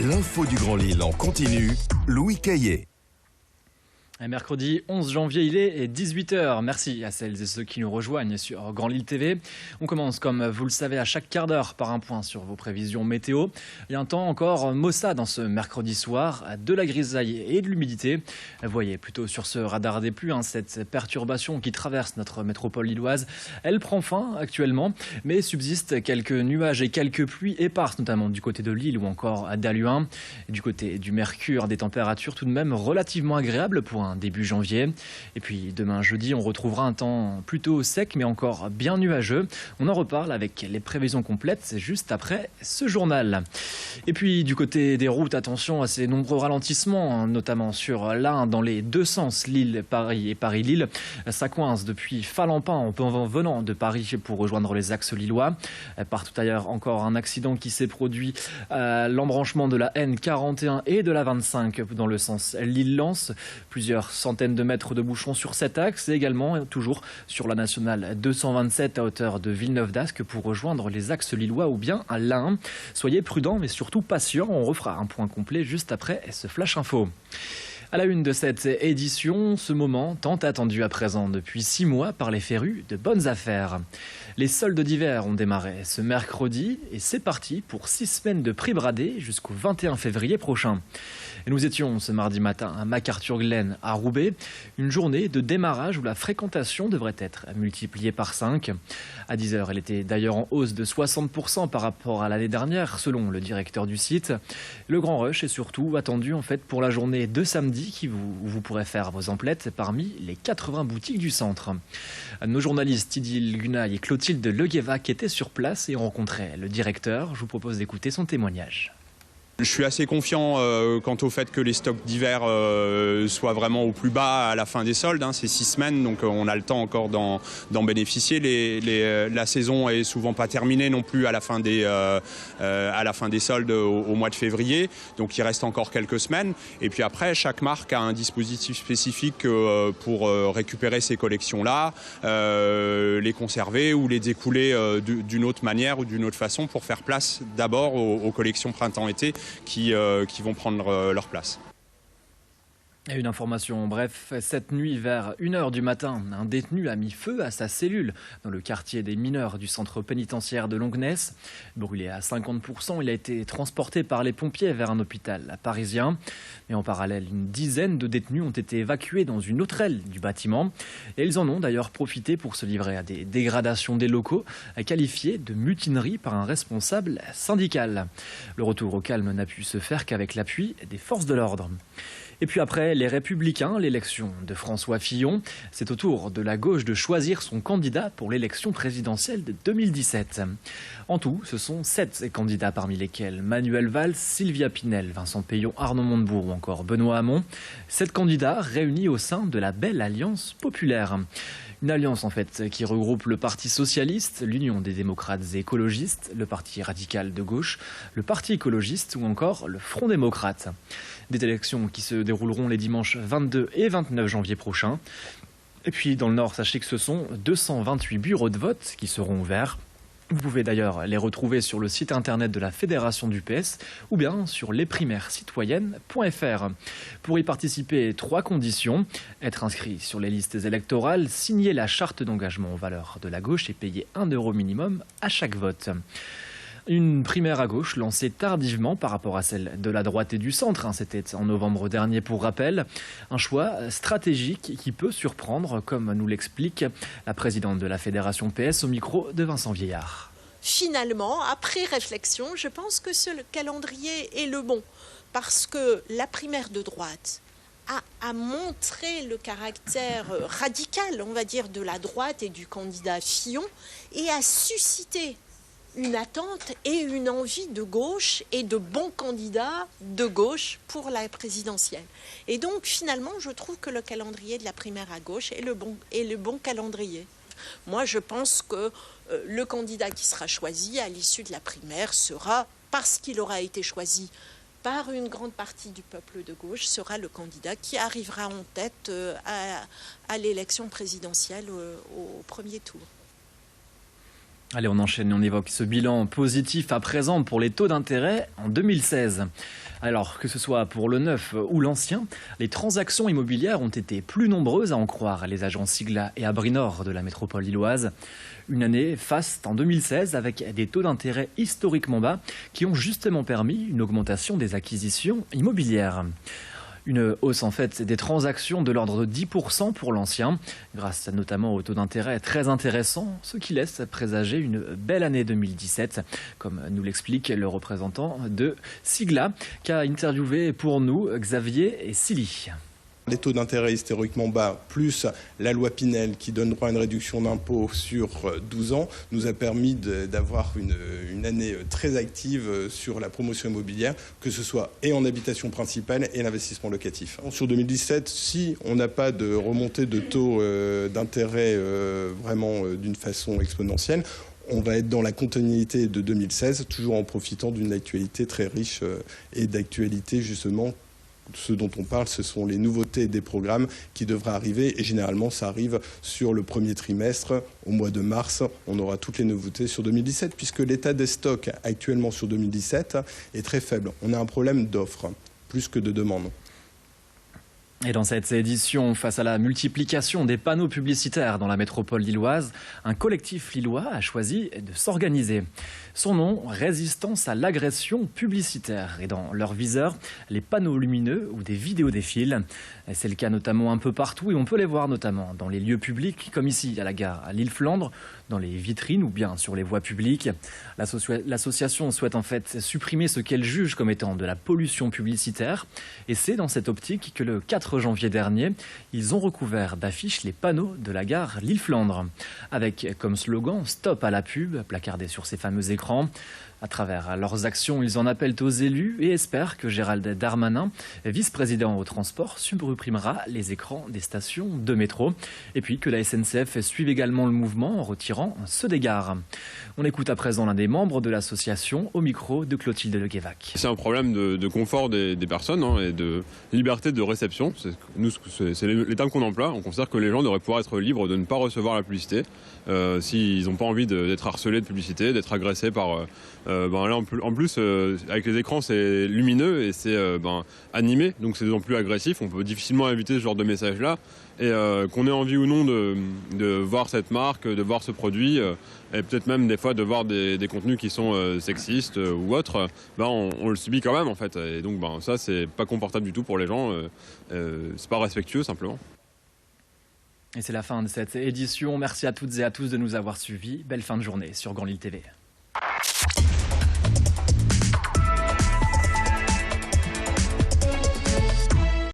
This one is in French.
L'info du Grand Lille en continu, Louis Caillet. Mercredi 11 janvier, il est 18h. Merci à celles et ceux qui nous rejoignent sur Grand Lille TV. On commence, comme vous le savez, à chaque quart d'heure par un point sur vos prévisions météo. Il y a un temps encore maussade dans ce mercredi soir, de la grisaille et de l'humidité. Vous voyez plutôt sur ce radar des pluies, cette perturbation qui traverse notre métropole lilloise. Elle prend fin actuellement, mais subsistent quelques nuages et quelques pluies éparses, notamment du côté de Lille ou encore à Dalhuin. Du côté du Mercure, des températures tout de même relativement agréables pour un début janvier. Et puis demain jeudi, on retrouvera un temps plutôt sec mais encore bien nuageux. On en reparle avec les prévisions complètes juste après ce journal. Et puis du côté des routes, attention à ces nombreux ralentissements, notamment sur l'A1 dans les deux sens, Lille-Paris et Paris-Lille. Ça coince depuis Falampin en venant de Paris pour rejoindre les axes lillois. Partout ailleurs, encore un accident qui s'est produit à l'embranchement de la N41 et de la 25 dans le sens Lille-Lens. Plusieurs centaines de mètres de bouchons sur cet axe et également toujours sur la nationale 227 à hauteur de Villeneuve-d'Ascq pour rejoindre les axes lillois ou bien à l'Ain. Soyez prudents mais surtout patients, on refera un point complet juste après ce flash info. À la une de cette édition, ce moment tant attendu à présent depuis 6 mois par les férus de bonnes affaires. Les soldes d'hiver ont démarré ce mercredi et c'est parti pour 6 semaines de prix bradés jusqu'au 21 février prochain. Et nous étions ce mardi matin à MacArthur-Glen à Roubaix, une journée de démarrage où la fréquentation devrait être multipliée par 5. À 10h, elle était d'ailleurs en hausse de 60% par rapport à l'année dernière, selon le directeur du site. Le grand rush est surtout attendu pour la journée de samedi où vous pourrez faire vos emplettes parmi les 80 boutiques du centre. Nos journalistes Idil Gunaï et Clotilde Leguévac étaient sur place et ont rencontré le directeur. Je vous propose d'écouter son témoignage. Je suis assez confiant quant au fait que les stocks d'hiver soient vraiment au plus bas à la fin des soldes. C'est 6 semaines, donc on a le temps encore d'en bénéficier. La saison est souvent pas terminée non plus à la fin des soldes au mois de février. Donc il reste encore quelques semaines. Et puis après, chaque marque a un dispositif spécifique pour récupérer ces collections-là, les conserver ou les écouler d'une autre manière ou d'une autre façon pour faire place d'abord aux collections printemps-été qui vont prendre leur place. Et une information, bref, cette nuit vers 1h du matin, un détenu a mis feu à sa cellule dans le quartier des mineurs du centre pénitentiaire de Longness. Brûlé à 50%, il a été transporté par les pompiers vers un hôpital parisien. Mais en parallèle, une dizaine de détenus ont été évacués dans une autre aile du bâtiment. Et ils en ont d'ailleurs profité pour se livrer à des dégradations des locaux, qualifiées de mutinerie par un responsable syndical. Le retour au calme n'a pu se faire qu'avec l'appui des forces de l'ordre. Et puis après les Républicains, l'élection de François Fillon, c'est au tour de la gauche de choisir son candidat pour l'élection présidentielle de 2017. En tout, ce sont 7 candidats parmi lesquels Manuel Valls, Sylvia Pinel, Vincent Peillon, Arnaud Montebourg ou encore Benoît Hamon. 7 candidats réunis au sein de la belle Alliance populaire. Une alliance qui regroupe le Parti socialiste, l'Union des démocrates et écologistes, le Parti radical de gauche, le Parti écologiste ou encore le Front démocrate. Des élections qui se dérouleront les dimanches 22 et 29 janvier prochains. Et puis dans le Nord, sachez que ce sont 228 bureaux de vote qui seront ouverts. Vous pouvez d'ailleurs les retrouver sur le site internet de la Fédération du PS ou bien sur lesprimairесcitoyennes.fr. Pour y participer, 3 conditions. Être inscrit sur les listes électorales, signer la charte d'engagement aux valeurs de la gauche et payer 1 € minimum à chaque vote. Une primaire à gauche lancée tardivement par rapport à celle de la droite et du centre. C'était en novembre dernier pour rappel. Un choix stratégique qui peut surprendre, comme nous l'explique la présidente de la Fédération PS au micro de Vincent Vieillard. Finalement, après réflexion, je pense que ce calendrier est le bon. Parce que la primaire de droite a montré le caractère radical, on va dire, de la droite et du candidat Fillon et a suscité une attente et une envie de gauche et de bons candidats de gauche pour la présidentielle. Et donc finalement, je trouve que le calendrier de la primaire à gauche est le bon calendrier. Moi, je pense que le candidat qui sera choisi à l'issue de la primaire sera, parce qu'il aura été choisi par une grande partie du peuple de gauche, sera le candidat qui arrivera en tête à l'élection présidentielle au premier tour. Allez, on enchaîne et on évoque ce bilan positif à présent pour les taux d'intérêt en 2016. Alors, que ce soit pour le neuf ou l'ancien, les transactions immobilières ont été plus nombreuses à en croire les agences Sigla et Abrinor de la métropole lilloise. Une année faste en 2016 avec des taux d'intérêt historiquement bas qui ont justement permis une augmentation des acquisitions immobilières. Une hausse en fait des transactions de l'ordre de 10% pour l'ancien, grâce notamment au taux d'intérêt très intéressant, ce qui laisse présager une belle année 2017, comme nous l'explique le représentant de Sigla, qu'a interviewé pour nous Xavier et Silly. Les taux d'intérêt historiquement bas, plus la loi Pinel qui donne droit à une réduction d'impôt sur 12 ans, nous a permis d'avoir une année très active sur la promotion immobilière, que ce soit et en habitation principale et l'investissement locatif. Sur 2017, si on n'a pas de remontée de taux d'intérêt vraiment d'une façon exponentielle, on va être dans la continuité de 2016, toujours en profitant d'une actualité très riche et d'actualité justement. Ce dont on parle, ce sont les nouveautés des programmes qui devraient arriver et généralement ça arrive sur le premier trimestre. Au mois de mars, on aura toutes les nouveautés sur 2017 puisque l'état des stocks actuellement sur 2017 est très faible. On a un problème d'offre plus que de demande. Et dans cette édition, face à la multiplication des panneaux publicitaires dans la métropole lilloise, un collectif lillois a choisi de s'organiser. Son nom, Résistance à l'agression publicitaire. Et dans leur viseur, les panneaux lumineux ou des vidéos défilent. C'est le cas notamment un peu partout et on peut les voir notamment dans les lieux publics, comme ici à la gare à Lille-Flandre, dans les vitrines ou bien sur les voies publiques. L'association souhaite en fait supprimer ce qu'elle juge comme étant de la pollution publicitaire. Et c'est dans cette optique que le 4 janvier dernier, ils ont recouvert d'affiches les panneaux de la gare Lille-Flandre, avec comme slogan « Stop à la pub » placardé sur ces fameux écrans. À travers leurs actions, ils en appellent aux élus et espèrent que Gérald Darmanin, vice-président au transport, supprimera les écrans des stations de métro. Et puis que la SNCF suive également le mouvement en retirant ceux des gares. On écoute à présent l'un des membres de l'association au micro de Clotilde Le Guévac. C'est un problème de confort des personnes et de liberté de réception. C'est les termes qu'on emploie. On considère que les gens devraient pouvoir être libres de ne pas recevoir la publicité s'ils n'ont pas envie d'être harcelés de publicité, d'être agressés par... là, en plus, avec les écrans, c'est lumineux et c'est animé, donc c'est d'autant plus agressif. On peut difficilement éviter ce genre de message-là. Et qu'on ait envie ou non de voir cette marque, de voir ce produit, et peut-être même des fois de voir des contenus qui sont sexistes ou autres, on le subit quand même en fait. Et donc ça, c'est pas confortable du tout pour les gens. C'est pas respectueux simplement. Et c'est la fin de cette édition. Merci à toutes et à tous de nous avoir suivis. Belle fin de journée sur Grand Lille TV.